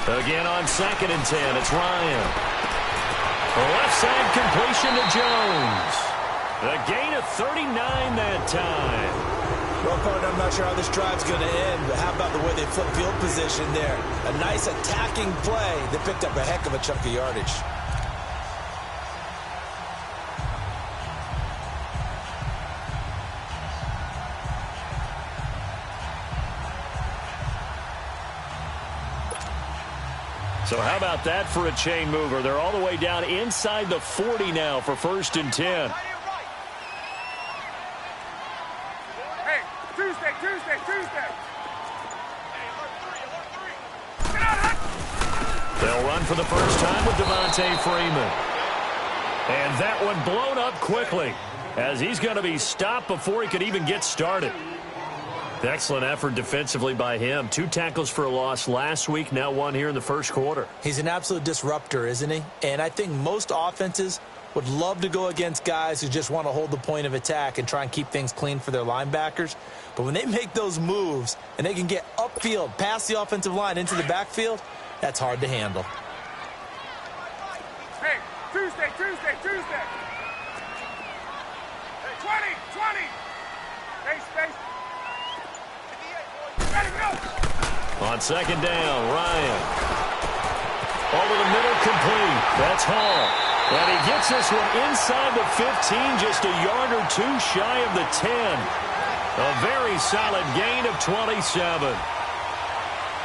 Again on 2nd and 10, it's Ryan. The left side completion to Jones. A gain of 39 that time. Well, partner, I'm not sure how this drive's going to end, but how about the way they flip field position there? A nice attacking play that picked up a heck of a chunk of yardage. So how about that for a chain mover? They're all the way down inside the 40 now for 1st and 10. Hey, Tuesday. They'll run for the first time with Devontae Freeman. And that one blown up quickly as he's going to be stopped before he could even get started. Excellent effort defensively by him. 2 tackles for a loss last week, now 1 here in the first quarter. He's an absolute disruptor, isn't he? And I think most offenses would love to go against guys who just want to hold the point of attack and try and keep things clean for their linebackers. But when they make those moves and they can get upfield, past the offensive line into the backfield, that's hard to handle. Hey, Tuesday. 20. Space. Ready, go. On 2nd down, Ryan. Over the middle, complete. That's Hall. And he gets this one inside the 15, just a yard or 2 shy of the 10. A very solid gain of 27.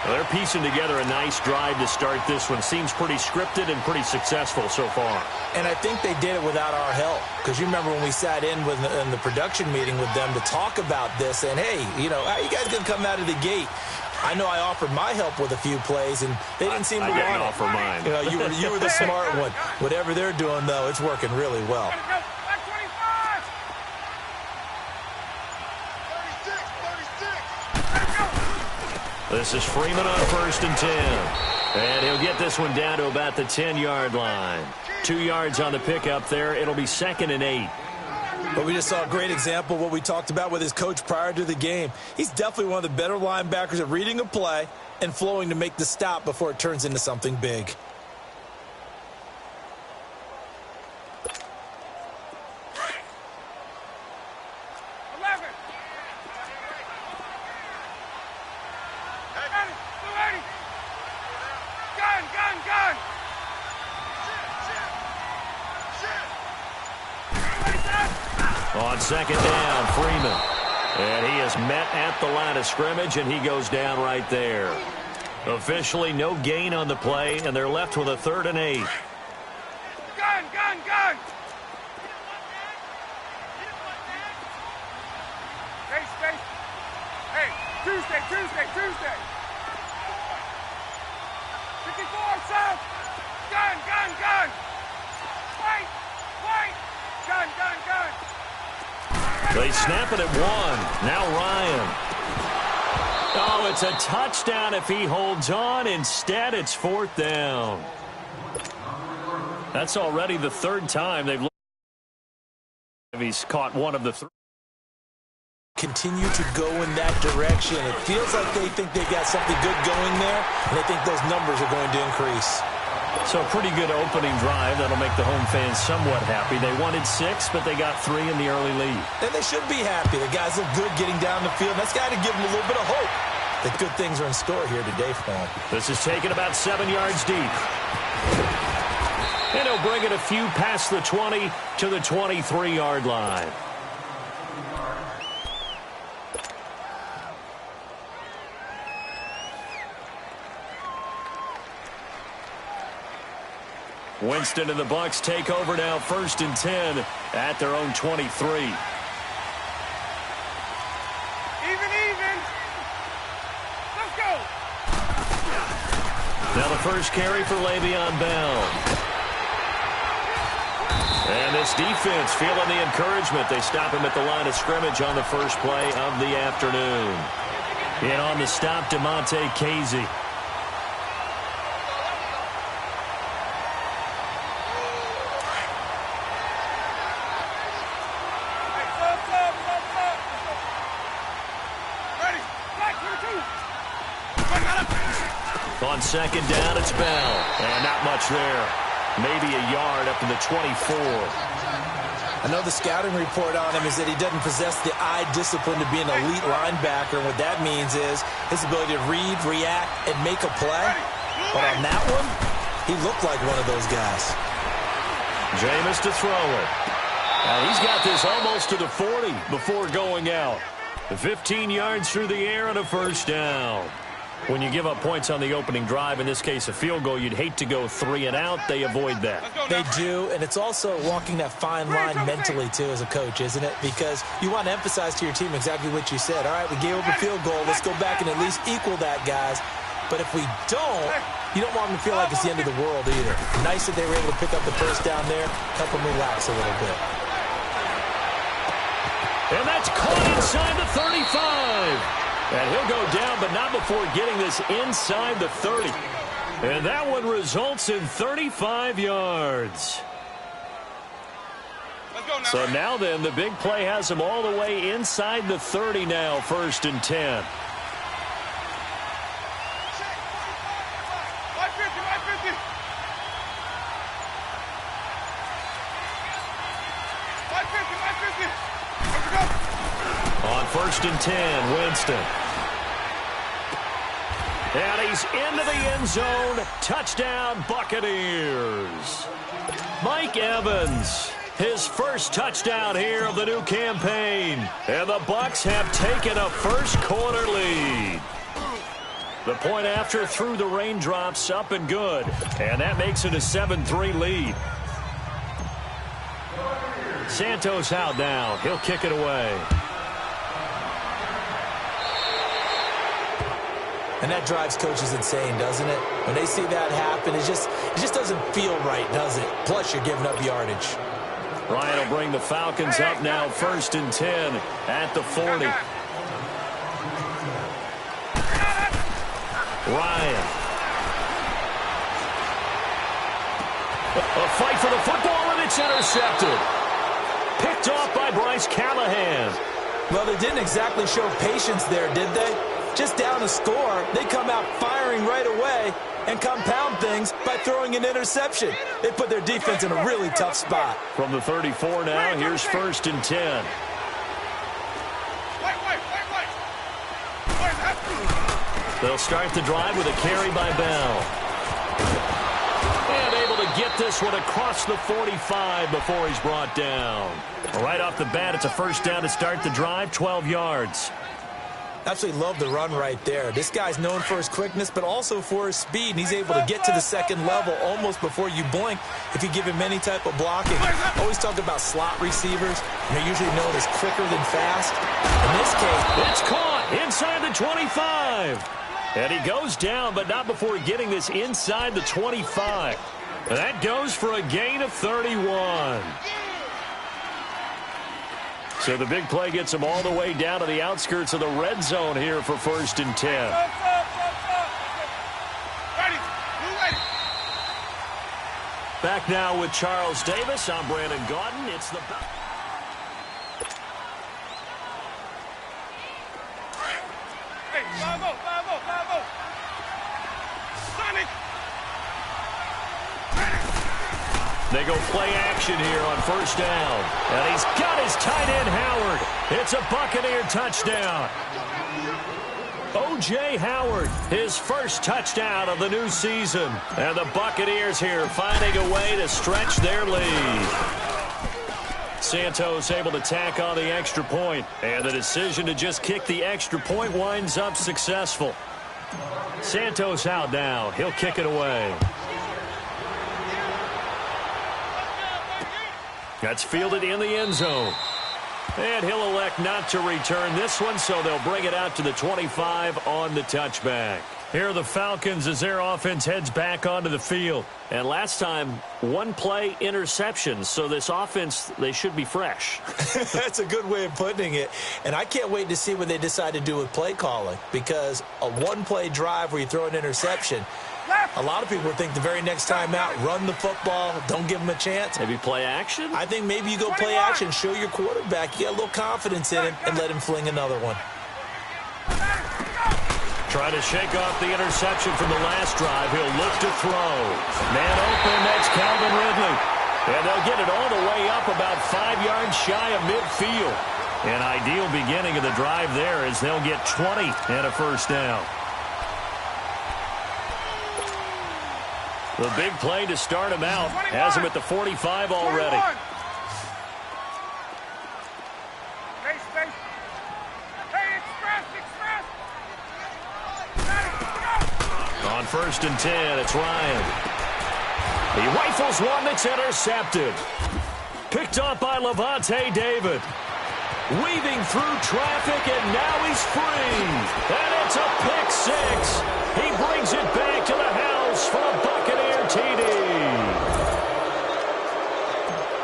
Well, they're piecing together a nice drive to start this one. Seems pretty scripted and pretty successful so far. And I think they did it without our help. Because you remember when we sat in the production meeting with them to talk about this. And, hey, how you guys going to come out of the gate? I know I offered my help with a few plays, and they didn't seem to want it. I didn't offer mine. You were the smart one. Whatever they're doing, though, it's working really well. This is Freeman on 1st and 10. And he'll get this one down to about the 10-yard line. 2 yards on the pickup there. It'll be 2nd and 8. But we just saw a great example of what we talked about with his coach prior to the game. He's definitely one of the better linebackers at reading a play and flowing to make the stop before it turns into something big. On 2nd down, Freeman. And he is met at the line of scrimmage, and he goes down right there. Officially, no gain on the play, and they're left with a 3rd and 8. Gun! Space. Hey, Tuesday. 54, south. Gun. Wait. Gun. They snap it at 1. Now Ryan. Oh, it's a touchdown if he holds on. Instead, it's 4th down. That's already the 3rd time he's caught one of the 3. Continue to go in that direction. It feels like they think they've got something good going there, and they think those numbers are going to increase. So a pretty good opening drive. That'll make the home fans somewhat happy. They wanted 6, but they got 3 in the early lead. And they should be happy. The guys look good getting down the field. That's got to give them a little bit of hope that good things are in store here today for them. This is taken about 7 yards deep. And he'll bring it a few past the 20 to the 23-yard line. Winston and the Bucs take over now, 1st and 10 at their own 23. Even. Let's go. Now the first carry for Le'Veon Bell. And this defense feeling the encouragement. They stop him at the line of scrimmage on the first play of the afternoon. And on the stop, Demonte Casey. On second down, it's Bell. And not much there. Maybe a yard up to the 24. I know the scouting report on him is that he doesn't possess the eye discipline to be an elite linebacker. And what that means is his ability to read, react, and make a play. But on that one, he looked like one of those guys. Jameis to throw it. And he's got this almost to the 40 before going out. The 15 yards through the air and a first down. When you give up points on the opening drive, in this case a field goal, you'd hate to go 3 and out. They avoid that. They do, and it's also walking that fine line mentally, too, as a coach, isn't it? Because you want to emphasize to your team exactly what you said. All right, we gave up a field goal. Let's go back and at least equal that, guys. But if we don't, you don't want them to feel like it's the end of the world either. Nice that they were able to pick up the first down there, help them relax a little bit. And that's caught inside the 35. And he'll go down, but not before getting this inside the 30. And that one results in 35 yards. Let's go now. So now then, the big play has him all the way inside the 30 now, 1st and 10. 150. Let's go. On 1st and 10, Winston. And he's into the end zone. Touchdown, Buccaneers. Mike Evans, his first touchdown here of the new campaign. And the Bucs have taken a first-quarter lead. The point after through the raindrops, up and good. And that makes it a 7-3 lead. Santos out now. He'll kick it away. And that drives coaches insane, doesn't it? When they see that happen, it just doesn't feel right, does it? Plus, you're giving up yardage. Ryan will bring the Falcons up now, 1st and 10 at the 40. Ryan. A fight for the football, and it's intercepted. Picked off by Bryce Callahan. Well, they didn't exactly show patience there, did they? Just down a score, they come out firing right away and compound things by throwing an interception. They put their defense in a really tough spot. From the 34 now, here's 1st and 10. They'll start the drive with a carry by Bell. And able to get this one across the 45 before he's brought down. Right off the bat, it's a first down to start the drive, 12 yards. Absolutely love the run right there. This guy's known for his quickness, but also for his speed. And he's able to get to the second level almost before you blink if you give him any type of blocking. Always talk about slot receivers. They're usually known as quicker than fast. In this case, it's caught inside the 25. And he goes down, but not before getting this inside the 25. And that goes for a gain of 31. So the big play gets him all the way down to the outskirts of the red zone here for 1st and 10. Back now with Charles Davis. I'm Brandon Gaudin. It's the... Hey, 5-0. Sonic. They go play action here on 1st down. And he's got his tight end, Howard. It's a Buccaneer touchdown. O.J. Howard, his first touchdown of the new season. And the Buccaneers here finding a way to stretch their lead. Santos able to tack on the extra point. And the decision to just kick the extra point winds up successful. Santos out now. He'll kick it away. That's fielded in the end zone. And he'll elect not to return this one, so they'll bring it out to the 25 on the touchback. Here are the Falcons as their offense heads back onto the field. And last time, one play interception, so this offense, they should be fresh. That's a good way of putting it. And I can't wait to see what they decide to do with play calling, because a one-play drive where you throw an interception, a lot of people would think the very next time out, run the football, don't give them a chance. Maybe play action? I think maybe you go play action, show your quarterback, you got a little confidence in him, and let him fling another one. Trying to shake off the interception from the last drive. He'll look to throw. Man open, that's Calvin Ridley. And they'll get it all the way up about 5 yards shy of midfield. An ideal beginning of the drive there as they'll get 20 and a first down. The big play to start him out 21. has him at the 45 already. 21. Space. Hey, express. On 1st and 10, it's Ryan. He rifles one that's intercepted. Picked up by Levante David. Weaving through traffic, and now he's free. And it's a pick six. He brings it back to the house for a Buccaneer TD.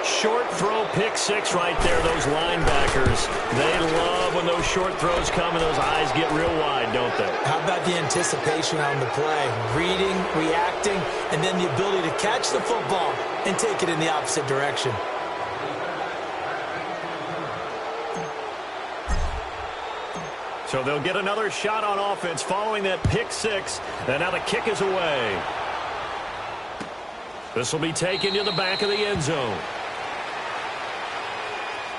Short throw pick six right there, those linebackers. They love when those short throws come and those eyes get real wide, don't they? How about the anticipation on the play? Reading, reacting, and then the ability to catch the football and take it in the opposite direction. So they'll get another shot on offense following that pick six. And now the kick is away. This will be taken to the back of the end zone.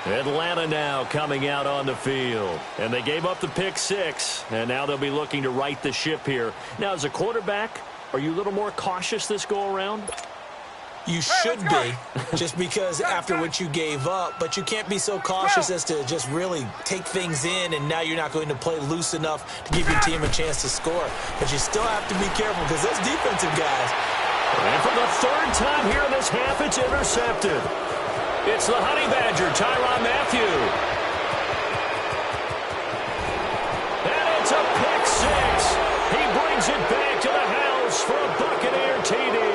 Atlanta now coming out on the field. And they gave up the pick six. And now they'll be looking to right the ship here. Now, as a quarterback, are you a little more cautious this go-around? You should be, just because after what you gave up, but you can't be so cautious as to just really take things in, and now you're not going to play loose enough to give your team a chance to score. But you still have to be careful because those defensive guys. And for the 3rd time here in this half, it's intercepted. It's the Honey Badger, Tyrann Mathieu. And it's a pick six. He brings it back to the house for a Buccaneer TD.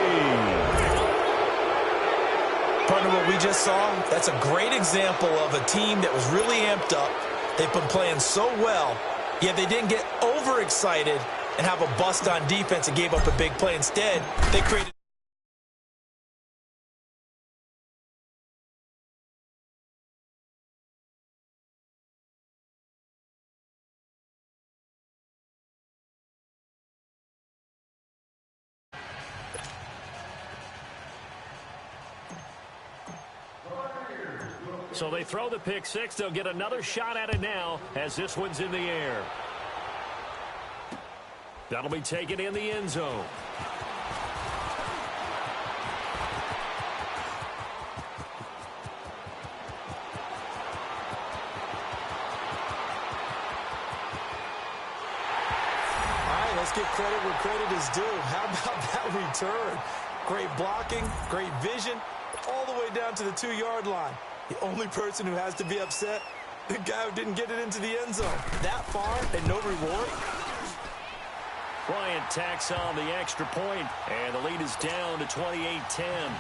Partner, what we just saw, that's a great example of a team that was really amped up. They've been playing so well, yet they didn't get overexcited and have a bust on defense and gave up a big play. Instead, they created. So they throw the pick six. They'll get another shot at it now as this one's in the air. That'll be taken in the end zone. All right, let's give credit where credit is due. How about that return? Great blocking, great vision, all the way down to the 2-yard line. The only person who has to be upset, the guy who didn't get it into the end zone. That far and no reward. Bryant tacks on the extra point, and the lead is down to 28-10.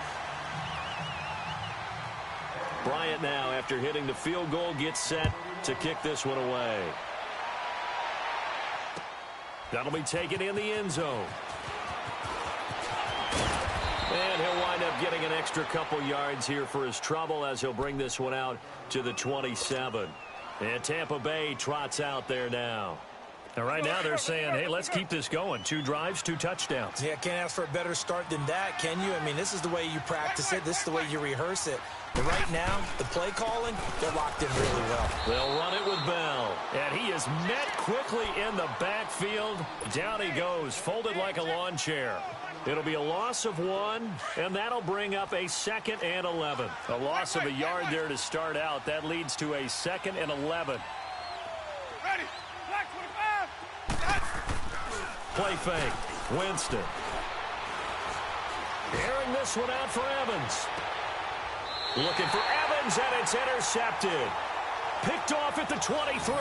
Bryant now, after hitting the field goal, gets set to kick this one away. That'll be taken in the end zone. And he'll wind up getting an extra couple yards here for his trouble as he'll bring this one out to the 27. And Tampa Bay trots out there now. And right now they're saying, hey, let's keep this going. 2 drives, 2 touchdowns. Yeah, can't ask for a better start than that, can you? I mean, this is the way you practice it. This is the way you rehearse it. But right now, the play calling, they're locked in really well. They'll run it with Bell. And he is met quickly in the backfield. Down he goes, folded like a lawn chair. It'll be a loss of 1, and that'll bring up a 2nd and 11. A loss of a yard there to start out. That leads to a 2nd and 11. Ready. Black 25. Play fake. Winston. Airing this one out for Evans. Looking for Evans, and it's intercepted. Picked off at the 23.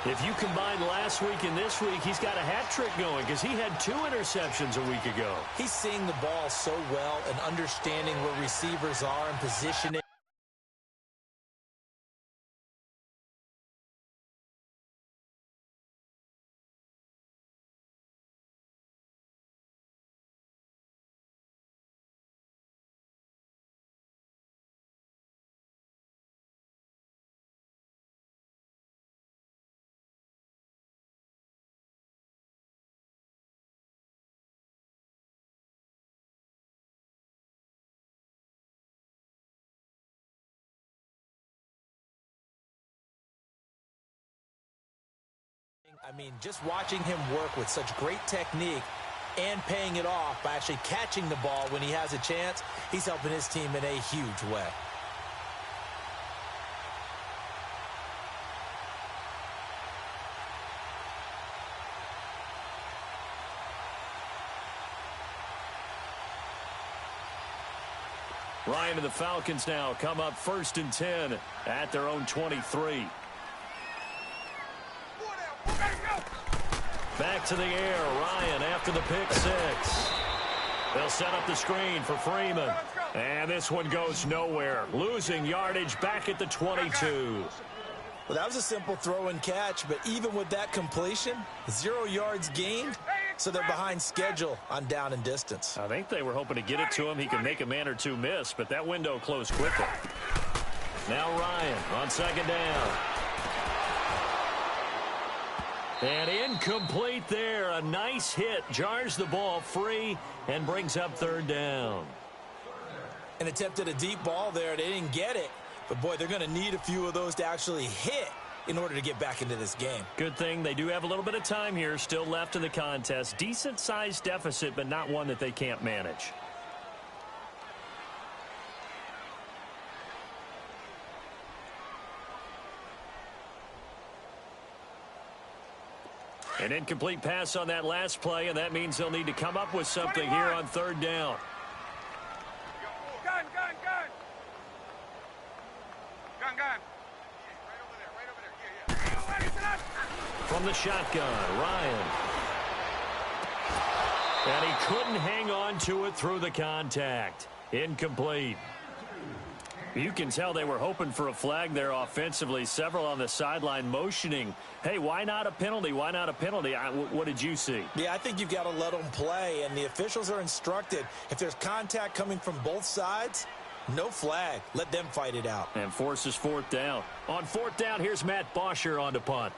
If you combine last week and this week, he's got a hat trick going because he had 2 interceptions a week ago. He's seeing the ball so well and understanding where receivers are and positioning. I mean, just watching him work with such great technique and paying it off by actually catching the ball when he has a chance, he's helping his team in a huge way. Ryan and the Falcons now come up 1st and 10 at their own 23. Back to the air. Ryan after the pick 6. They'll set up the screen for Freeman. And this one goes nowhere. Losing yardage back at the 22. Well, that was a simple throw and catch, but even with that completion, 0 yards gained, so they're behind schedule on down and distance. I think they were hoping to get it to him. He can make a man or two miss, but that window closed quickly. Now Ryan on 2nd down. And incomplete there. A nice hit. Jars the ball free and brings up 3rd down. And attempted a deep ball there. They didn't get it. But, boy, they're going to need a few of those to actually hit in order to get back into this game. Good thing they do have a little bit of time here still left in the contest. Decent-sized deficit, but not one that they can't manage. An incomplete pass on that last play, and that means they'll need to come up with something 21. here on 3rd down. Gun, gun, gun. Gun, gun. Right over there. Yeah. From the shotgun, Ryan. And he couldn't hang on to it through the contact. Incomplete. You can tell they were hoping for a flag there offensively. Several on the sideline motioning, hey, why not a penalty? Why not a penalty? What did you see? Yeah, I think you've got to let them play, and the officials are instructed, if there's contact coming from both sides, no flag. Let them fight it out. And forces 4th down. On 4th down, here's Matt Bosher on to punt.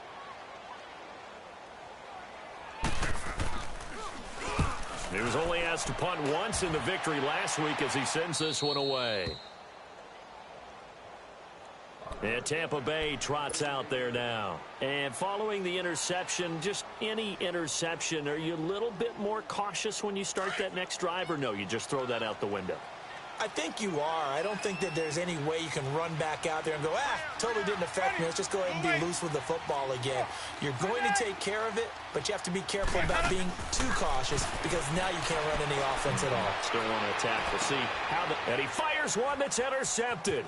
He was only asked to punt once in the victory last week as he sends this one away. And Tampa Bay trots out there now. And following the interception, just any interception, are you a little bit more cautious when you start that next drive, or no, you just throw that out the window? I think you are. I don't think that there's any way you can run back out there and go, totally didn't affect me. Let's just go ahead and be loose with the football again. You're going to take care of it, but you have to be careful about being too cautious because now you can't run any offense at all. Still on an attack. We'll see how and he fires one that's intercepted.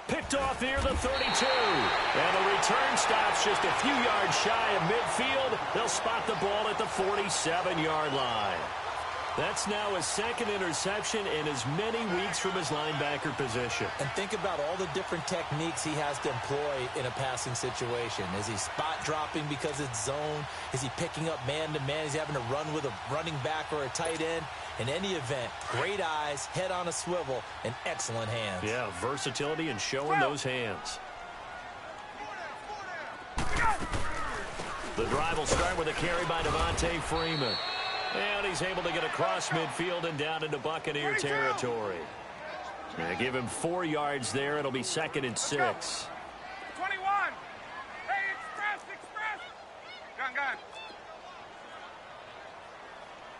Picked off near the 32. And the return stops just a few yards shy of midfield. They'll spot the ball at the 47-yard line. That's now his 2nd interception in as many weeks from his linebacker position. And think about all the different techniques he has to employ in a passing situation. Is he spot dropping because it's zone? Is he picking up man-to-man? Is he having to run with a running back or a tight end? In any event, great eyes, head on a swivel, and excellent hands. Yeah, versatility and showing those hands. The drive will start with a carry by Devontae Freeman. And he's able to get across midfield and down into Buccaneer territory. Give him 4 yards there. It'll be 2nd and 6. 21. Hey, express. Gun, gun.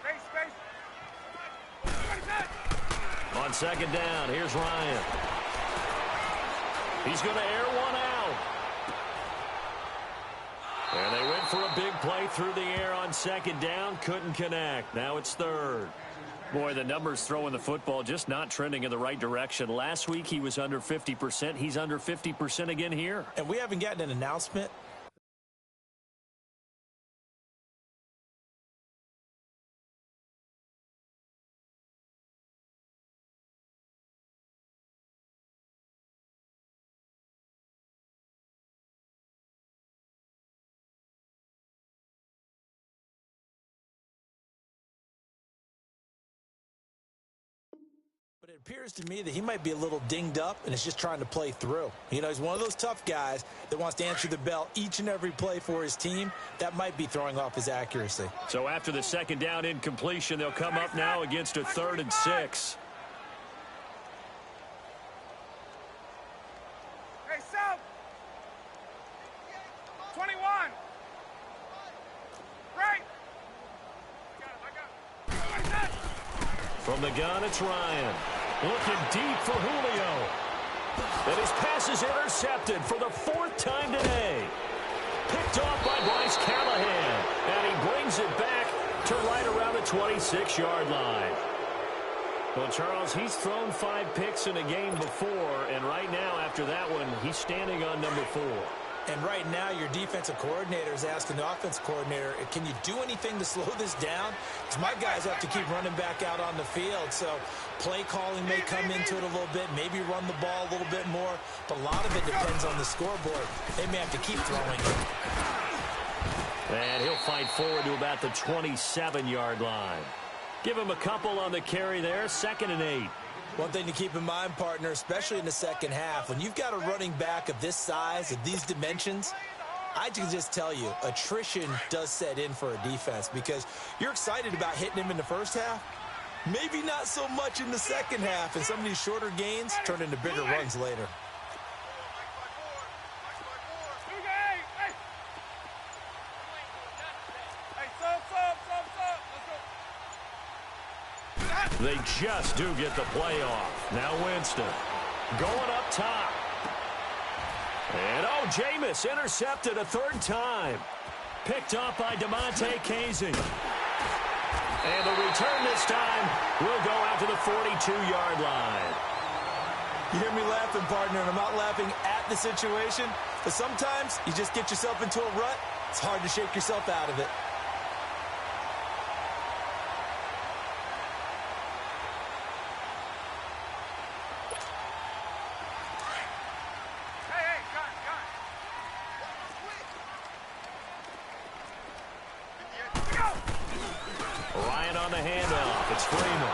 Space. On 2nd down, here's Ryan. He's going to air one out. And they went for a big play through the air on 2nd down. Couldn't connect. Now it's 3rd. Boy, the numbers throwing the football just not trending in the right direction. Last week he was under 50%. He's under 50% again here. And we haven't gotten an announcement. But it appears to me that he might be a little dinged up and is just trying to play through. You know, he's one of those tough guys that wants to answer the bell each and every play for his team. That might be throwing off his accuracy. So after the 2nd down incompletion, they'll come up now against a 3rd and 6. Hey, South. 21. From the gun, it's Ryan. Looking deep for Julio. And his pass is intercepted for the 4th time today. Picked off by Bryce Callahan. And he brings it back to right around the 26-yard line. Well, Charles, he's thrown 5 picks in a game before, and right now, after that one, he's standing on number 4. And right now, your defensive coordinator is asking the offensive coordinator, can you do anything to slow this down? Because my guys have to keep running back out on the field. So play calling may come into it a little bit, maybe run the ball a little bit more. But a lot of it depends on the scoreboard. They may have to keep throwing. And he'll fight forward to about the 27-yard line. Give him a couple on the carry there, 2nd and 8. One thing to keep in mind, partner, especially in the second half, when you've got a running back of this size, of these dimensions, I can just tell you, attrition does set in for a defense because you're excited about hitting him in the first half. Maybe not so much in the second half, and some of these shorter gains turn into bigger runs later. They just do get the play off. Now Winston going up top. And, oh, Jameis intercepted a 3rd time. Picked off by DeMonte Casey. And the return this time will go out to the 42-yard line. You hear me laughing, partner, and I'm not laughing at the situation, but sometimes you just get yourself into a rut. It's hard to shake yourself out of it. Ryan on the handoff. It's Freeman.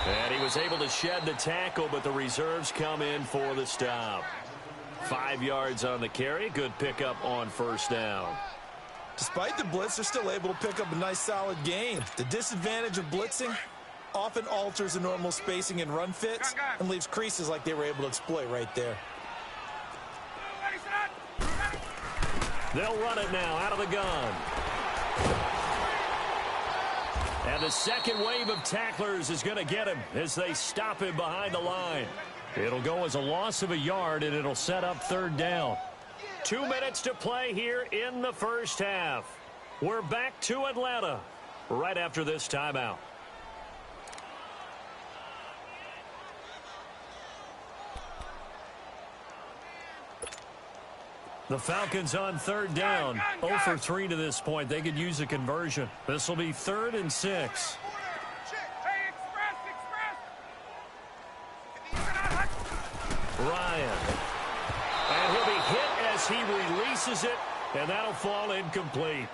And he was able to shed the tackle, but the reserves come in for the stop. 5 yards on the carry. Good pickup on 1st down. Despite the blitz, they're still able to pick up a nice, solid gain. The disadvantage of blitzing often alters the normal spacing and run fits and leaves creases like they were able to exploit right there. They'll run it now out of the gun. And the second wave of tacklers is going to get him as they stop him behind the line. It'll go as a loss of a yard, and it'll set up 3rd down. 2 minutes to play here in the first half. We're back to Atlanta right after this timeout. The Falcons on 3rd down. 0 for 3 to this point. They could use a conversion. This will be 3rd and 6. Ryan. And he'll be hit as he releases it, and that'll fall incomplete.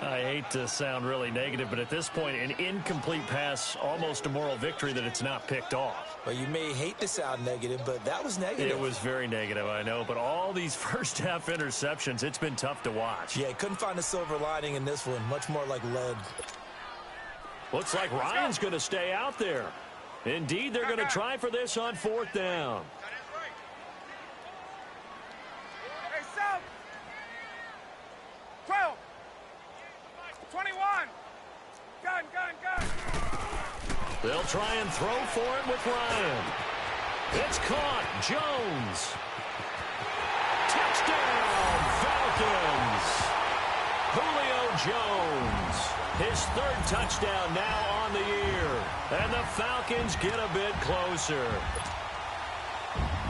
I hate to sound really negative, but at this point, an incomplete pass, almost a moral victory that it's not picked off. Well, you may hate to sound negative, but that was negative. It was very negative, I know, but all these first-half interceptions, it's been tough to watch. Yeah, couldn't find a silver lining in this one. Much more like lead. Looks like Ryan's going to stay out there. Indeed, they're going to try for this on 4th down. Hey, South. 12. 21. Gun. They'll try and throw for it with Ryan. It's caught. Jones. Touchdown, Falcons. Julio Jones. His 3rd touchdown now on the year. And the Falcons get a bit closer.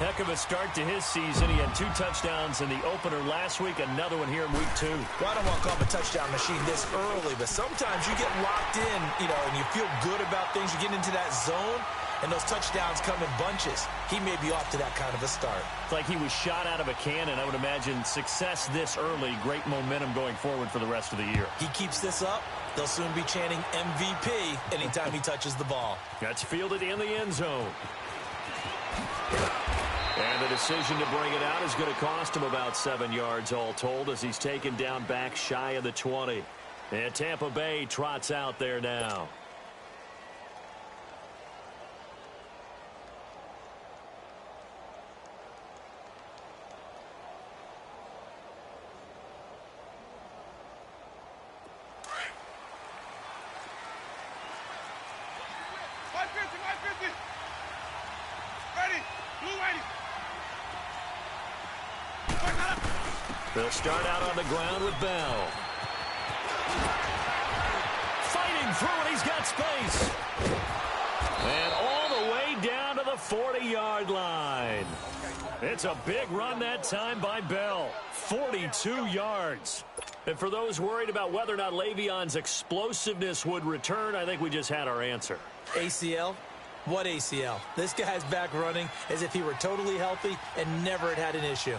Heck of a start to his season. He had 2 touchdowns in the opener last week, another one here in week 2. Well, I don't want to call him a touchdown machine this early, but sometimes you get locked in, and you feel good about things. You get into that zone, and those touchdowns come in bunches. He may be off to that kind of a start. It's like he was shot out of a cannon. I would imagine success this early, great momentum going forward for the rest of the year. He keeps this up, they'll soon be chanting MVP anytime he touches the ball. That's fielded in the end zone. And the decision to bring it out is going to cost him about 7 yards all told as he's taken down back shy of the 20. And Tampa Bay trots out there now. They'll start out on the ground with Bell. Fighting through it, he's got space. And all the way down to the 40-yard line. It's a big run that time by Bell. 42 yards. And for those worried about whether or not Le'Veon's explosiveness would return, I think we just had our answer. ACL? What ACL? This guy's back running as if he were totally healthy and never had an issue.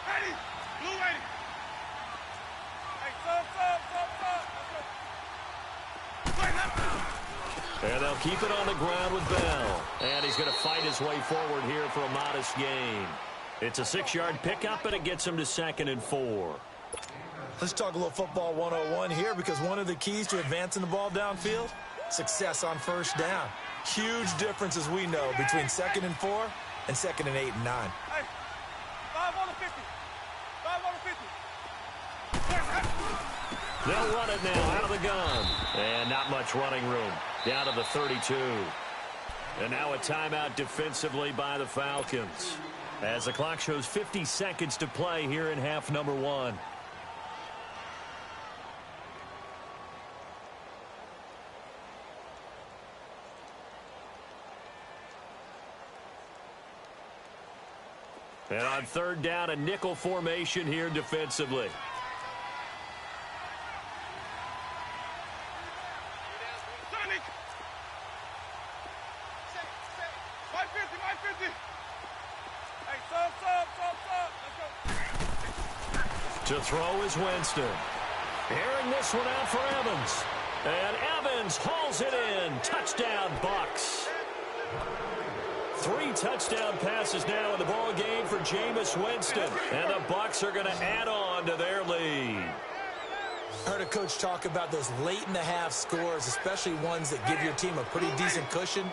Ready? Blue ready. Hey, stop. And they'll keep it on the ground with Bell. And he's going to fight his way forward here for a modest gain. It's a 6-yard pickup, and it gets him to 2nd and 4. Let's talk a little football 101 here, because one of the keys to advancing the ball downfield, success on first down. Huge difference, as we know, between 2nd and 4 and 2nd and 8 and 9. Hey, 5 on the 50. 5 on the 50. They'll run it now out of the gun. And not much running room. Down to the 32. And now a timeout defensively by the Falcons, as the clock shows 50 seconds to play here in half number 1. And on 3rd down, a nickel formation here defensively. Sonic. 550. Hey, stop. Let's go. To throw is Winston. Airing this one out for Evans. And Evans hauls it in. Touchdown, Bucs. 3 touchdown passes now in the ball game for Jameis Winston. And the Bucs are going to add on to their lead. I heard a coach talk about those late-in-the-half scores, especially ones that give your team a pretty decent cushion.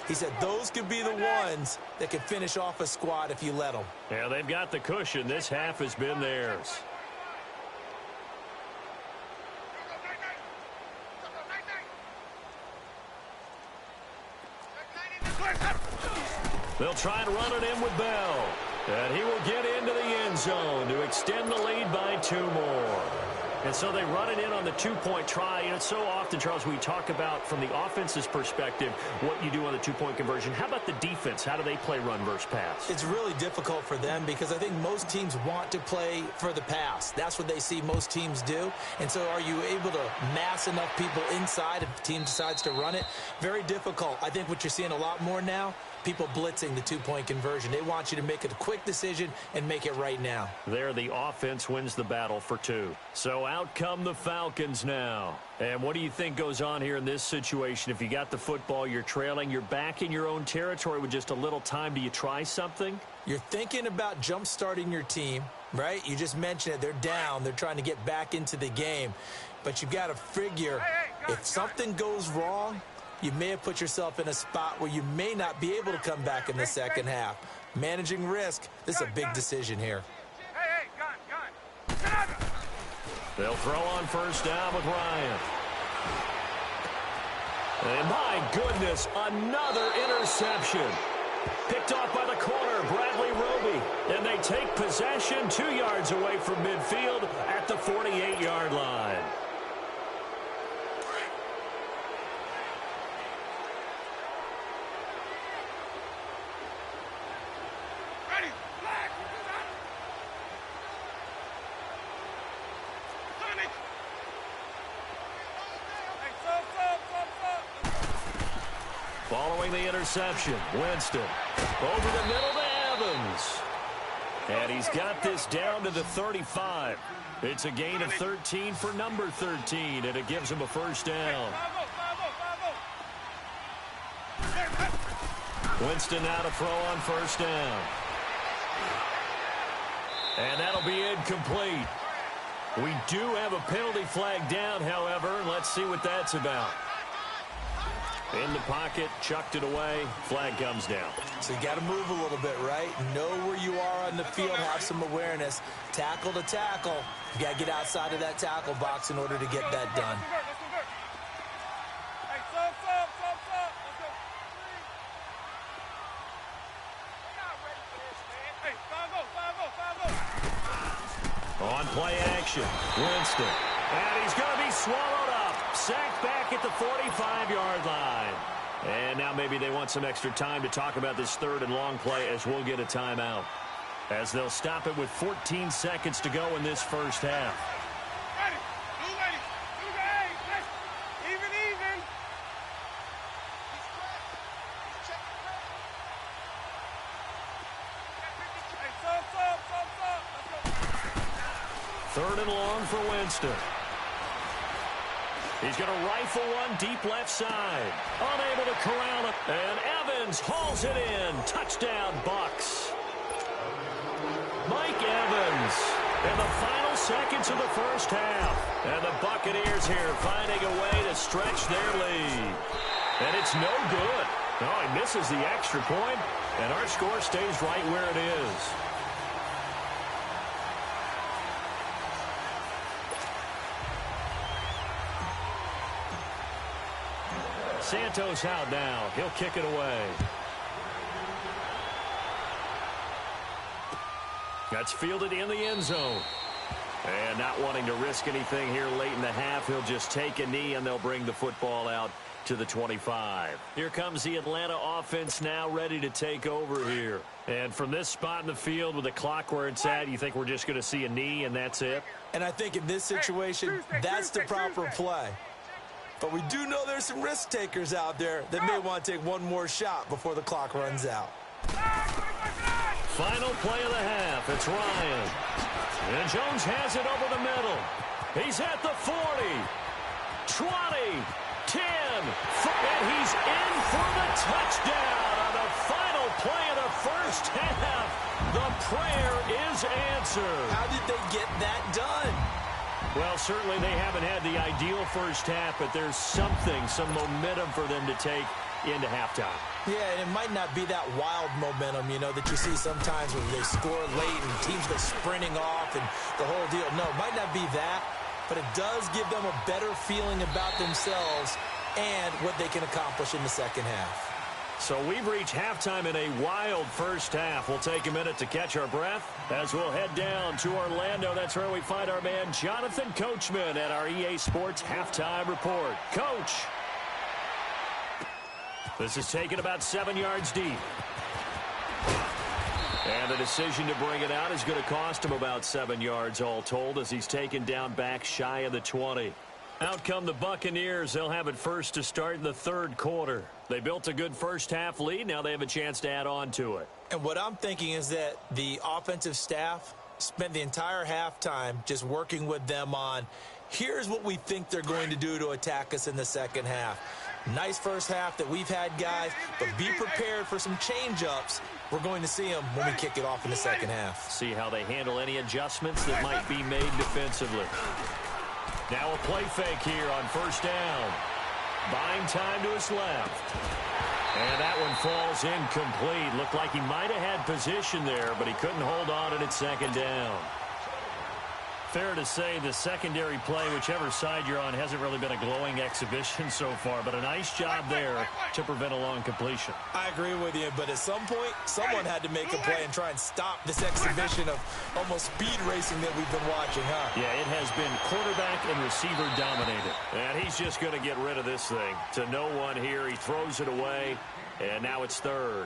He said those could be the ones that can finish off a squad if you let them. Yeah, they've got the cushion. This half has been theirs. They'll try and run it in with Bell. And he will get into the end zone to extend the lead by 2 more. And so they run it in on the 2-point try. And it's so often, Charles, we talk about from the offense's perspective what you do on the 2-point conversion. How about the defense? How do they play run versus pass? It's really difficult for them because I think most teams want to play for the pass. That's what they see most teams do. And so are you able to mass enough people inside if the team decides to run it? Very difficult. I think what you're seeing a lot more now, people blitzing the 2-point conversion. They want you to make a quick decision and make it right now. There, the offense wins the battle for 2. So out come the Falcons now. And what do you think goes on here in this situation? If you got the football, you're trailing, you're back in your own territory with just a little time. Do you try something? You're thinking about jump-starting your team, right? You just mentioned it. They're down. They're trying to get back into the game. But you've got to figure if something goes wrong, you may have put yourself in a spot where you may not be able to come back in the second half. Managing risk, this is a big decision here. Hey, gun. They'll throw on first down with Ryan. And my goodness, another interception. Picked off by the corner, Bradley Roby. And they take possession 2 yards away from midfield at the 48-yard line. Following the interception, Winston over the middle to Evans. And he's got this down to the 35. It's a gain of 13 for number 13, and it gives him a first down. Winston now to throw on first down. And that'll be incomplete. We do have a penalty flag down, however. Let's see what that's about. In the pocket, chucked it away, flag comes down. So you got to move a little bit, right? Know where you are on the field, have some awareness. Tackle to tackle. You got to get outside of that tackle box in order to get that done. Hey, stop. Let's go. Hey, go. On play action, Winston. And he's going to be swallowed up. Sacked back at the 45-yard line. And now maybe they want some extra time to talk about this third and long play as we'll get a timeout. As they'll stop it with 14 seconds to go in this first half. Ready. Blue ladies. Blue guys. Even. Hey, sub. Let's go. Third and long for Winston. He's going to rifle one deep left side. Unable to corral it. And Evans hauls it in. Touchdown, Bucks. Mike Evans in the final seconds of the first half. And the Buccaneers here finding a way to stretch their lead. And it's no good. No, he misses the extra point, and our score stays right where it is. Santos out now. He'll kick it away. That's fielded in the end zone. And not wanting to risk anything here late in the half, he'll just take a knee and they'll bring the football out to the 25. Here comes the Atlanta offense now ready to take over here. And from this spot in the field with the clock where it's at, you think we're just going to see a knee and that's it? And I think in this situation, that's the proper play. But we do know there's some risk takers out there that may want to take one more shot before the clock runs out. Final play of the half. It's Ryan. And Jones has it over the middle. He's at the 40, 20, 10, and he's in for the touchdown on the final play of the first half. The prayer is answered. How did they get that done? Well, certainly they haven't had the ideal first half, but there's some momentum for them to take into halftime. Yeah, and it might not be that wild momentum, that you see sometimes when they score late and teams go sprinting off and the whole deal. No, it might not be that, but it does give them a better feeling about themselves and what they can accomplish in the second half. So we've reached halftime in a wild first half. We'll take a minute to catch our breath as we'll head down to Orlando. That's where we find our man Jonathan Coachman at our EA Sports Halftime Report. Coach. This is taken about 7 yards deep. And the decision to bring it out is going to cost him about 7 yards all told as he's taken down back shy of the 20. Out come the Buccaneers. They'll have it first to start in the third quarter. They built a good first half lead. Now they have a chance to add on to it. And what I'm thinking is that the offensive staff spent the entire halftime just working with them on, here's what we think they're going to do to attack us in the second half. Nice first half that we've had, guys, but be prepared for some change-ups. We're going to see them when we kick it off in the second half. See how they handle any adjustments that might be made defensively. Now a play fake here on first down. Buying time to his left. And that one falls incomplete. Looked like he might have had position there, but he couldn't hold on to it at second down. Fair to say the secondary play, whichever side you're on, hasn't really been a glowing exhibition so far, but a nice job there to prevent a long completion. I agree with you, but at some point, someone had to make a play and try and stop this exhibition of almost speed racing that we've been watching, huh? Yeah, it has been quarterback and receiver dominated. And he's just going to get rid of this thing. To no one here, he throws it away, and now it's third.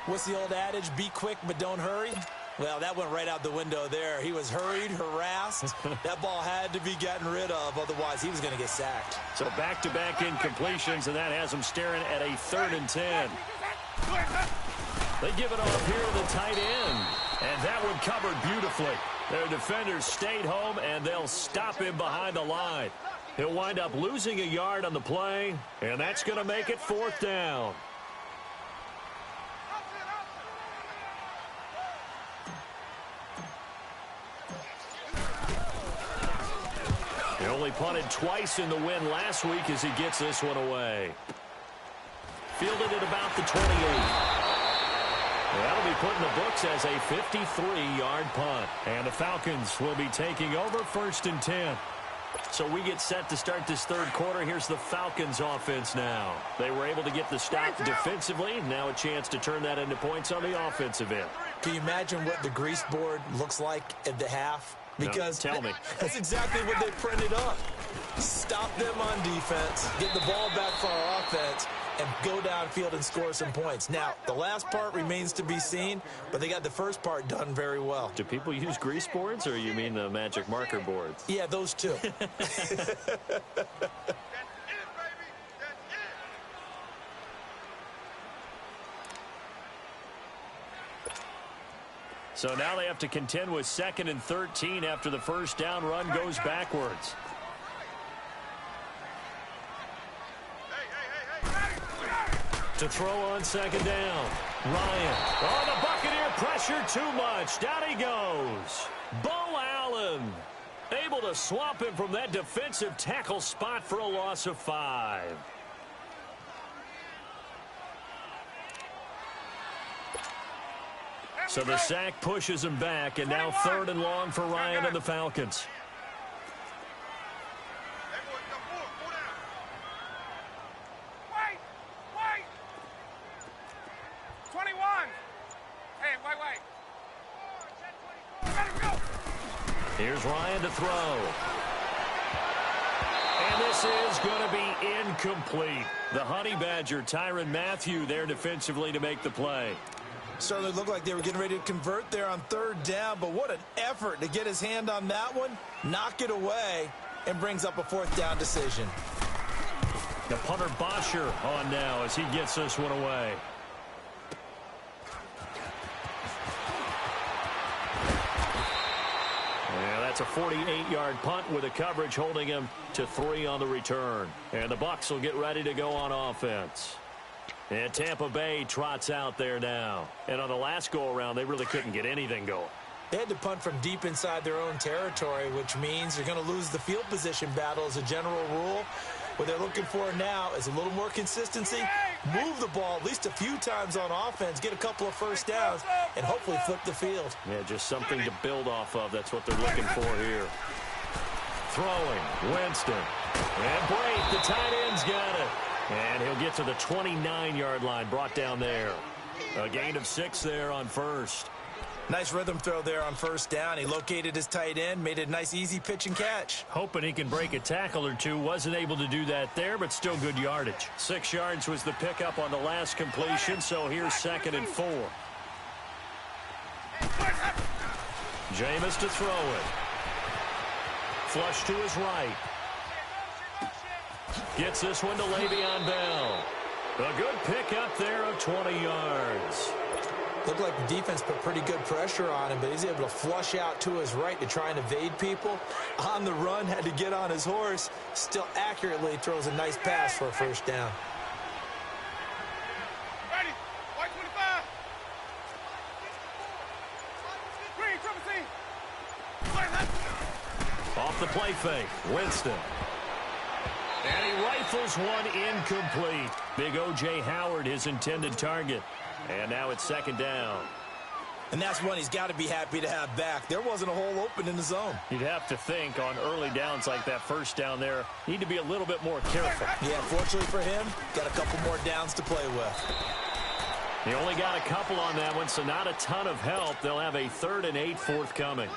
What's the old adage, be quick but don't hurry? Well, that went right out the window there. He was hurried, harassed. That ball had to be gotten rid of, otherwise he was going to get sacked. So back-to-back incompletions, and that has him staring at a 3rd and 10. They give it off here to the tight end, and that one covered beautifully. Their defenders stayed home, and they'll stop him behind the line. He'll wind up losing a yard on the play, and that's going to make it 4th down. He only punted twice in the win last week as he gets this one away. Fielded at about the 28. That'll be put in the books as a 53-yard punt. And the Falcons will be taking over 1st and 10. So we get set to start this third quarter. Here's the Falcons offense now. They were able to get the stop defensively. Now a chance to turn that into points on the offensive end. Can you imagine what the grease board looks like at the half? Because no, tell me. That's exactly what they printed up. Stop them on defense, get the ball back for our offense, and go downfield and score some points. Now, the last part remains to be seen, but they got the first part done very well. Do people use grease boards, or you mean the magic marker boards? Yeah, those two. So now they have to contend with 2nd and 13 after the first down run goes backwards. To throw on 2nd down. Ryan. Oh, the Buccaneer pressure too much. Down he goes. Bo Allen able to swamp him from that defensive tackle spot for a loss of 5. So the sack pushes him back, and now 3rd and long for Ryan and the Falcons. Wait! 21! Hey, wait. Let him go! Here's Ryan to throw. And this is going to be incomplete. The Honey Badger, Tyrann Mathieu, there defensively to make the play. Certainly looked like they were getting ready to convert there on 3rd down, but what an effort to get his hand on that one, knock it away, and brings up a 4th down decision. The punter Bosher on now as he gets this one away. Yeah, that's a 48-yard punt with a coverage holding him to 3 on the return. And the Bucs will get ready to go on offense. And Tampa Bay trots out there now. And on the last go-around, they really couldn't get anything going. They had to punt from deep inside their own territory, which means they're going to lose the field position battle as a general rule. What they're looking for now is a little more consistency, move the ball at least a few times on offense, get a couple of first downs, and hopefully flip the field. Yeah, just something to build off of. That's what they're looking for here. Throwing, Winston. And Brate, the tight end's got it. And he'll get to the 29-yard line, brought down there. A gain of 6 there on 1st. Nice rhythm throw there on 1st down. He located his tight end, made it a nice, easy pitch and catch. Hoping he can break a tackle or two. Wasn't able to do that there, but still good yardage. 6 yards was the pickup on the last completion, so here's 2nd and 4. Jameis to throw it. Flush to his right. Gets this one to Le'Veon Bell. A good pickup there of 20 yards. Looked like the defense put pretty good pressure on him, but he's able to flush out to his right to try and evade people. On the run, had to get on his horse. Still accurately throws a nice pass for a 1st down. Ready? White 25. Green, triple C. Off the play fake, Winston. And he rifles one incomplete. Big O.J. Howard, his intended target. And now it's 2nd down. And that's one he's got to be happy to have back. There wasn't a hole open in the zone. You'd have to think on early downs like that 1st down there, need to be a little bit more careful. Yeah, fortunately for him, got a couple more downs to play with. He only got a couple on that one, so not a ton of help. They'll have a 3rd and 8 forthcoming.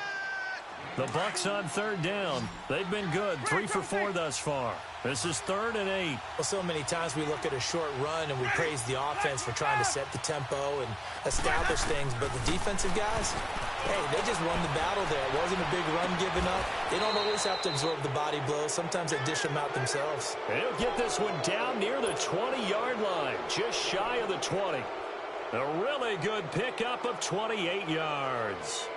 The Bucs on 3rd down. They've been good, 3 for 4 thus far. This is 3rd and 8. Well, so many times we look at a short run and we praise the offense for trying to set the tempo and establish things, but the defensive guys, hey, they just won the battle there. It wasn't a big run given up. They don't always have to absorb the body blows. Sometimes they dish them out themselves. And he'll get this one down near the 20-yard line, just shy of the 20. A really good pickup of 28 yards.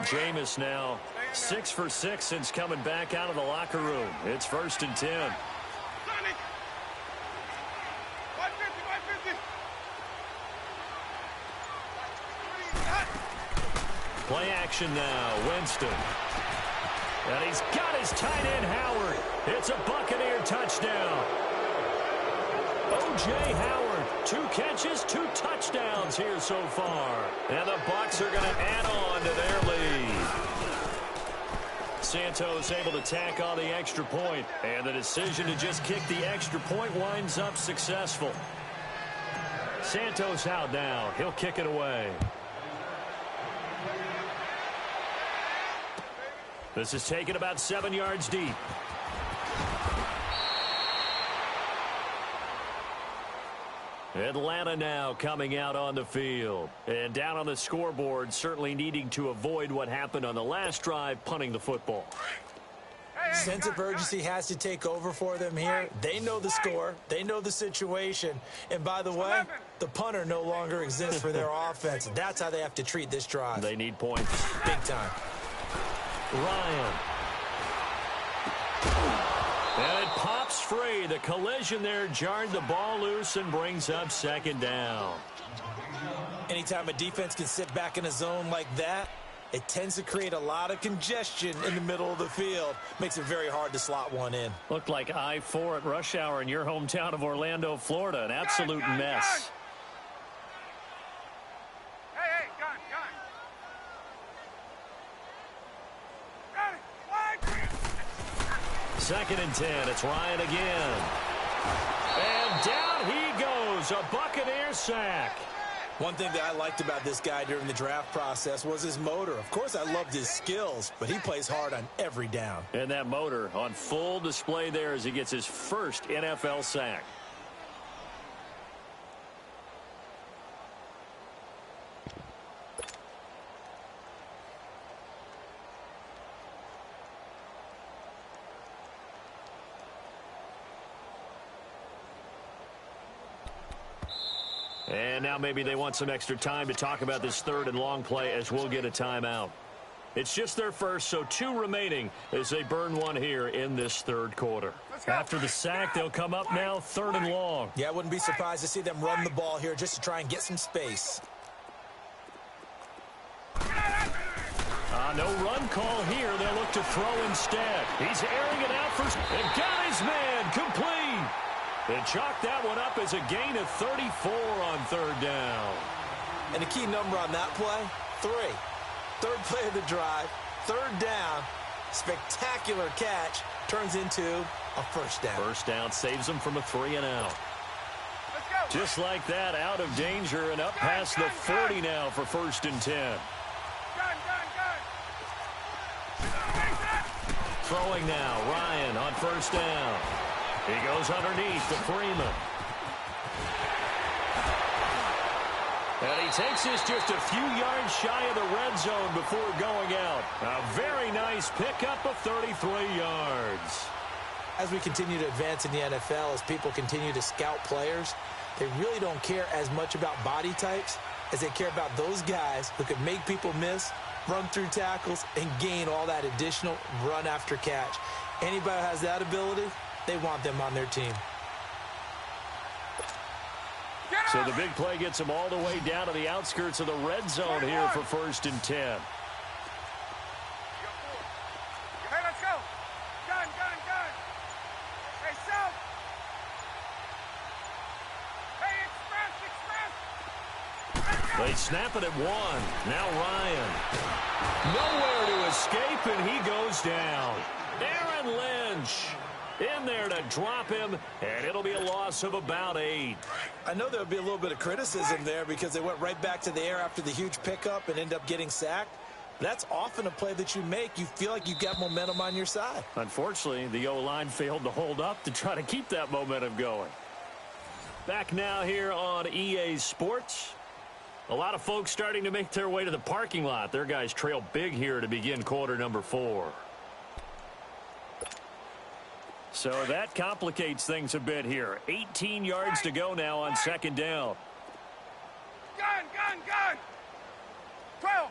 Jameis now 6 for 6 since coming back out of the locker room. It's 1st and 10. 150. Play action now, Winston. And he's got his tight end, Howard. It's a Buccaneer touchdown. O.J. Howard, 2 catches, 2 touchdowns here so far. And the Bucs are going to add on to their lead. Santos able to tack on the extra point, and the decision to just kick the extra point winds up successful. Santos out now. He'll kick it away. This is taken about 7 yards deep. Atlanta now coming out on the field. And down on the scoreboard, certainly needing to avoid what happened on the last drive, punting the football. Sense of urgency has to take over for them here. They know the score. They know the situation. And by the way, the punter no longer exists for their offense. That's how they have to treat this drive. They need points. Big time. Ryan. And it pops free. The collision there jarred the ball loose and brings up second down. Anytime a defense can sit back in a zone like that, it tends to create a lot of congestion in the middle of the field. Makes it very hard to slot one in. Looked like I-4 at rush hour in your hometown of Orlando, Florida. An absolute mess. Hey, gun. Second and 10. It's Ryan again. And down he goes. A Buccaneer sack. One thing that I liked about this guy during the draft process was his motor. Of course, I loved his skills, but he plays hard on every down. And that motor on full display there as he gets his first NFL sack. And now maybe they want some extra time to talk about this third and long play as we'll get a timeout. It's just their first, so 2 remaining as they burn one here in this third quarter. After the sack, they'll come up now third and long. Yeah, I wouldn't be surprised to see them run the ball here just to try and get some space. No run call here. They'll look to throw instead. He's airing it out first and got his man complete. And chalk that one up as a gain of 34 on third down. And the key number on that play, 3. Third play of the drive, third down, spectacular catch, turns into a first down. First down saves them from a 3-and-out. Let's go. Just like that, out of danger and up past the 40 now for first and 10. Gun. Throwing now, Ryan on first down. He goes underneath to Freeman. And he takes this just a few yards shy of the red zone before going out. A very nice pickup of 33 yards. As we continue to advance in the NFL, as people continue to scout players, they really don't care as much about body types as they care about those guys who can make people miss, run through tackles, and gain all that additional run after catch. Anybody who has that ability, they want them on their team. So the big play gets them all the way down to the outskirts of the red zone here for first and 10. Hey, let's go. Gun. Hey, Self. Hey, express. They snap it at 1. Now Ryan. Nowhere to escape, and he goes down. Aaron Lynch in there to drop him, and it'll be a loss of about 8. I know there'll be a little bit of criticism there because they went right back to the air after the huge pickup and end up getting sacked. That's often a play that you make. You feel like you've got momentum on your side. Unfortunately, the O-line failed to hold up to try to keep that momentum going. Back now here on EA Sports. A lot of folks starting to make their way to the parking lot. Their guys trail big here to begin quarter number 4. So that complicates things a bit here. 18 yards to go now on second down. Gun. 12.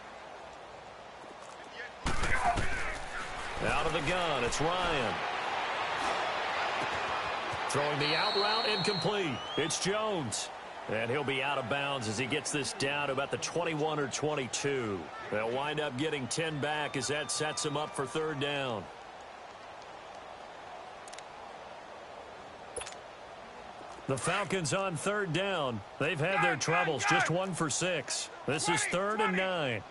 Out of the gun, it's Ryan. Throwing the out route, incomplete. It's Jones. And he'll be out of bounds as he gets this down to about the 21 or 22. They'll wind up getting 10 back as that sets him up for third down. The Falcons on third down. They've had their troubles, just 1 for 6. This is third and 9.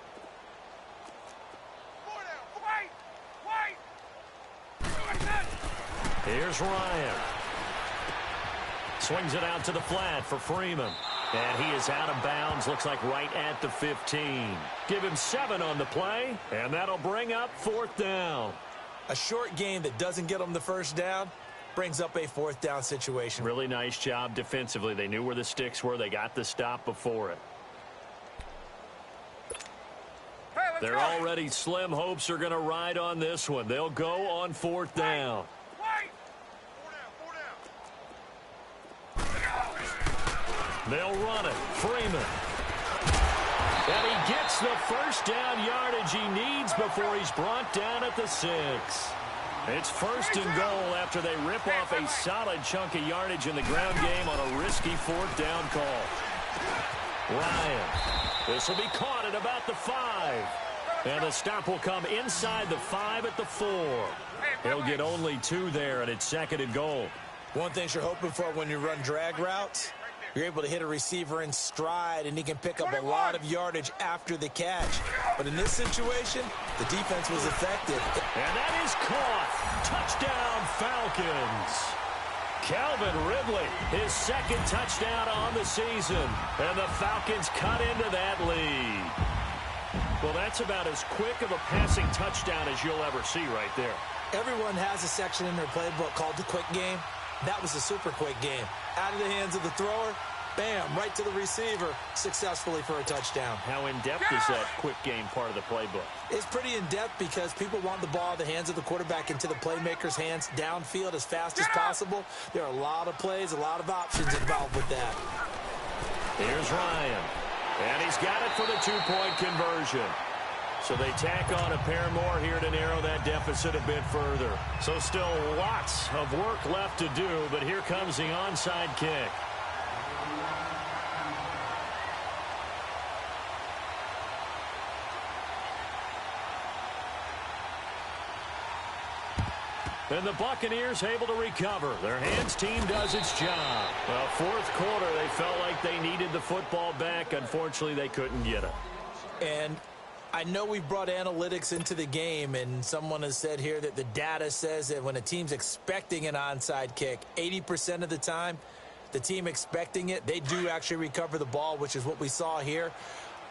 Here's Ryan. Swings it out to the flat for Freeman. And he is out of bounds, looks like right at the 15. Give him 7 on the play, and that'll bring up 4th down. A short game that doesn't get them the first down brings up a 4th down situation. Really nice job defensively. They knew where the sticks were. They got the stop before it. They're already slim hopes are going to ride on this one. They'll go on 4th down. They'll run it. Freeman. And he gets the first down yardage he needs before he's brought down at the 6. It's 1st and goal after they rip off a solid chunk of yardage in the ground game on a risky 4th down call. Ryan. This will be caught at about the 5. And the stop will come inside the 5 at the 4. He'll get only 2 there, and it's 2nd and goal. One thing you're hoping for when you run drag routes, you're able to hit a receiver in stride, and he can pick up a lot of yardage after the catch. But in this situation, the defense was effective. And that is caught. Touchdown, Falcons. Calvin Ridley, his 2nd touchdown on the season. And the Falcons cut into that lead. Well, that's about as quick of a passing touchdown as you'll ever see right there. Everyone has a section in their playbook called the quick game. That was a super quick game. Out of the hands of the thrower, bam, right to the receiver, successfully for a touchdown. How in-depth is that quick game part of the playbook? It's pretty in-depth because people want the ball in the hands of the quarterback into the playmaker's hands downfield as fast as possible. There are a lot of plays, a lot of options involved with that. Here's Ryan. And he's got it for the 2-point conversion. So they tack on a pair more here to narrow that deficit a bit further. So still lots of work left to do, but here comes the onside kick. And the Buccaneers able to recover. Their hands team does its job. Well, 4th quarter, they felt like they needed the football back. Unfortunately, they couldn't get it. And I know we've brought analytics into the game, and someone has said here that the data says that when a team's expecting an onside kick, 80% of the time, the team expecting it, they do actually recover the ball, which is what we saw here.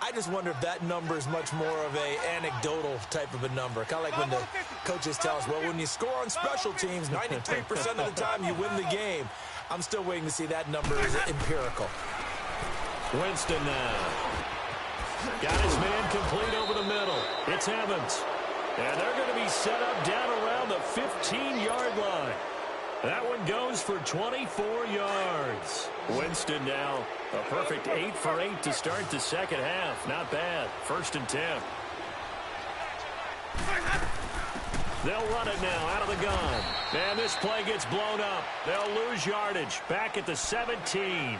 I just wonder if that number is much more of a anecdotal type of a number. Kind of like when the coaches tell us, well, when you score on special teams, 93% of the time you win the game. I'm still waiting to see that number is empirical. Winston now. Got his man complete over the middle. It's Evans. And they're going to be set up down around the 15-yard line. That one goes for 24 yards. Winston now a perfect 8 for 8 to start the second half. Not bad. 1st and 10. They'll run it now out of the gun. And this play gets blown up. They'll lose yardage. Back at the 17.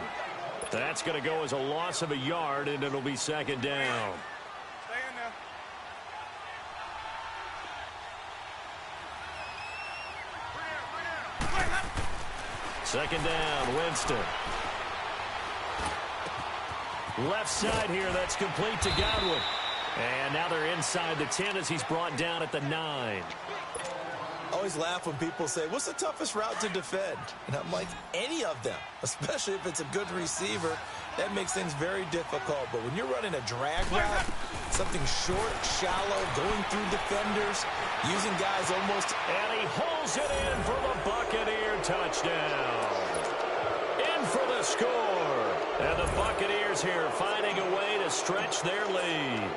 That's going to go as a loss of a yard, and it'll be 2nd down. Stay in there. 2nd down, Winston. Left side here, that's complete to Godwin. And now they're inside the 10 as he's brought down at the 9. Always laugh when people say, what's the toughest route to defend? And I'm like, any of them, especially if it's a good receiver. That makes things very difficult. But when you're running a drag route, something short, shallow, going through defenders, using guys almost... And he holds it in for the Buccaneer touchdown. In for the score. And the Buccaneers here finding a way to stretch their lead.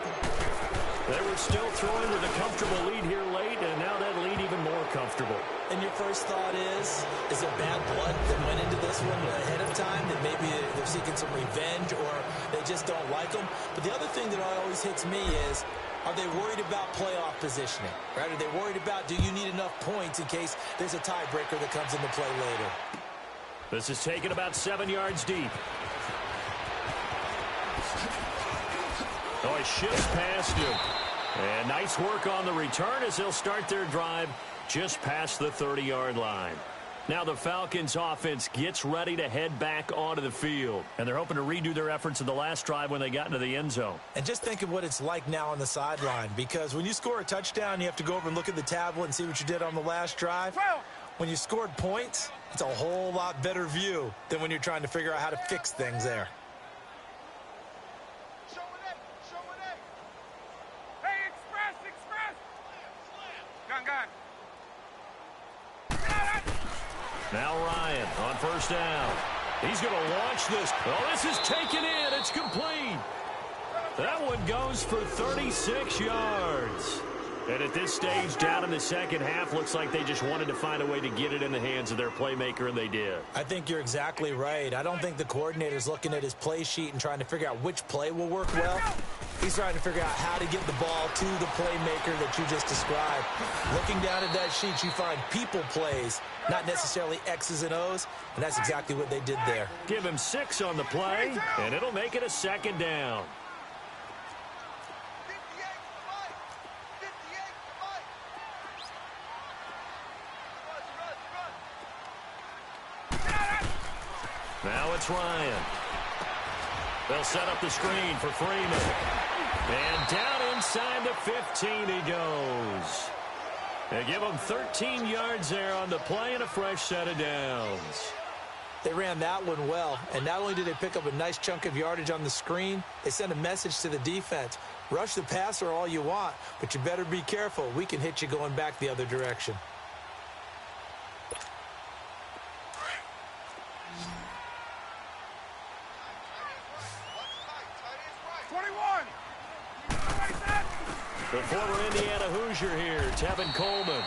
They were still throwing with a comfortable lead here late, and now that lead even more comfortable. And your first thought is there bad blood that went into this one ahead of time, that maybe they're seeking some revenge or they just don't like them? But the other thing that always hits me is, are they worried about playoff positioning? Right? Are they worried about, do you need enough points in case there's a tiebreaker that comes into play later? This is taken about 7 yards deep. Oh, he shifts past him. And nice work on the return as they'll start their drive just past the 30-yard line. Now the Falcons offense gets ready to head back onto the field. And they're hoping to redo their efforts in the last drive when they got into the end zone. And just think of what it's like now on the sideline. Because when you score a touchdown, you have to go over and look at the tablet and see what you did on the last drive. When you scored points, it's a whole lot better view than when you're trying to figure out how to fix things there. got. Now Ryan on first down. He's going to launch this. Oh, this is taken in. It's complete. That one goes for 36 yards. And at this stage, down in the second half, looks like they just wanted to find a way to get it in the hands of their playmaker, and they did. I think you're exactly right. I don't think the coordinator's looking at his play sheet and trying to figure out which play will work well. He's trying to figure out how to get the ball to the playmaker that you just described. Looking down at that sheet, you find people plays, not necessarily X's and O's, and that's exactly what they did there. Give him 6 on the play, and it'll make it a second down. Now it's Ryan. They'll set up the screen for Freeman. And down inside the 15 he goes. They give him 13 yards there on the play and a fresh set of downs. They ran that one well, and not only did they pick up a nice chunk of yardage on the screen, they sent a message to the defense. Rush the passer all you want, but you better be careful. We can hit you going back the other direction. The former Indiana Hoosier here, Tevin Coleman.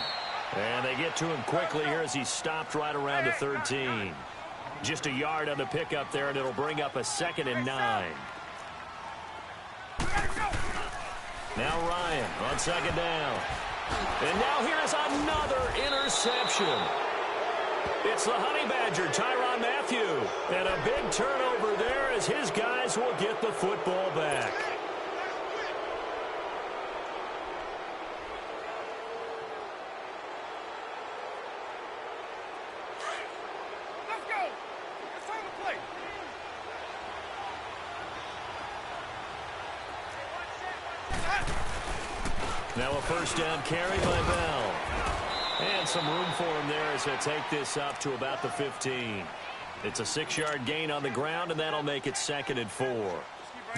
And they get to him quickly here as he stopped right around the 13. Just a yard on the pickup there, and it'll bring up a 2nd and 9. Now Ryan on 2nd down. And now here's another interception. It's the Honey Badger, Tyrann Mathieu. And a big turnover there as his guys will get the football back. Now a first down carry by Bell. And some room for him there as they take this up to about the 15. It's a 6-yard gain on the ground, and that'll make it 2nd and 4.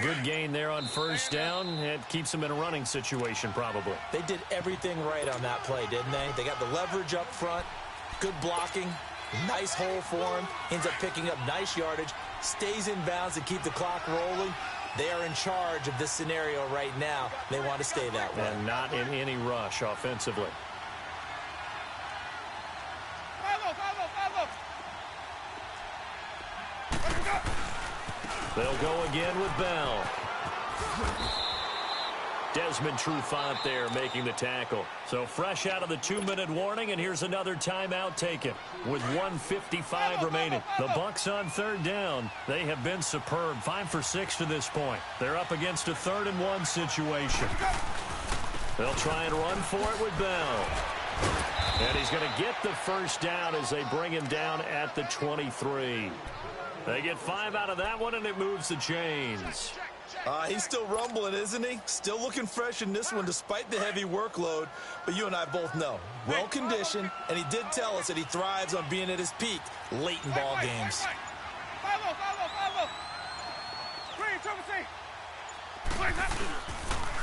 Good gain there on first down. It keeps them in a running situation probably. They did everything right on that play, didn't they? They got the leverage up front, good blocking, nice hole for him, ends up picking up nice yardage, stays in bounds to keep the clock rolling. They are in charge of this scenario right now. They want to stay that way. And not in any rush offensively. They'll go again with Bell. Desmond Trufant there making the tackle. So fresh out of the 2-minute warning, and here's another timeout taken with 1:55 remaining. The Bucs on 3rd down. They have been superb. 5 for 6 to this point. They're up against a 3rd and 1 situation. They'll try and run for it with Bell. And he's going to get the first down as they bring him down at the 23. They get 5 out of that one, and it moves the chains. He's still rumbling, isn't he? Still looking fresh in this one despite the heavy workload. But you and I both know, well-conditioned, and he did tell us that he thrives on being at his peak late in ball games.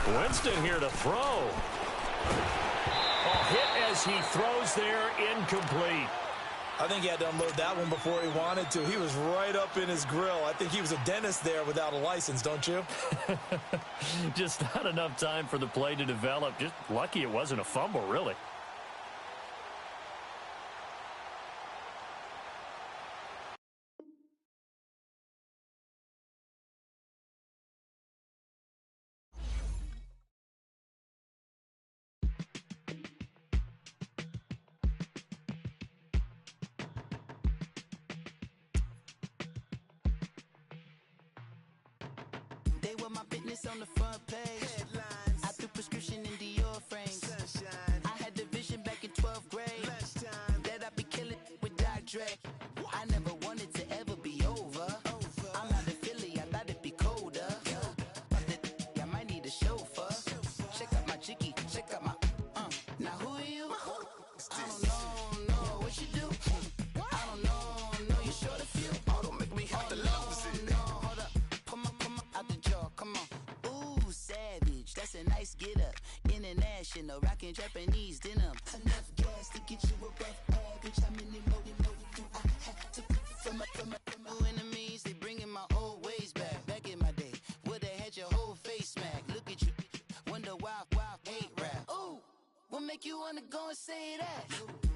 Winston here to throw. Hit as he throws there, incomplete. I think he had to unload that one before he wanted to. He was right up in his grill. I think he was a dentist there without a license, don't you? Just not enough time for the play to develop. Just lucky it wasn't a fumble, really. My business on the front page. Headlines. I threw prescription in Dior frames. Sunshine. I had the vision back in 12th grade. Lunchtime. That I'd be killing with Dr. Dre. I never wanted to ever be over. I'm out of Philly, I thought it'd be colder. I might need a chauffeur. Check out my chicky, check out my Now who are you? I don't know what you do. I don't know you short a few. Oh, don't make me have to lose it. No, hold up. Come on, out the jaw, come on. Ooh, savage, that's a nice get up. In international, rocking Japanese denim. Enough gas to get you above average. How many more do I have to from my enemies? They bringing my old ways back. Back in my day, would have had your whole face smacked. Look at you, wonder why hate rap. Ooh, what make you wanna go and say that?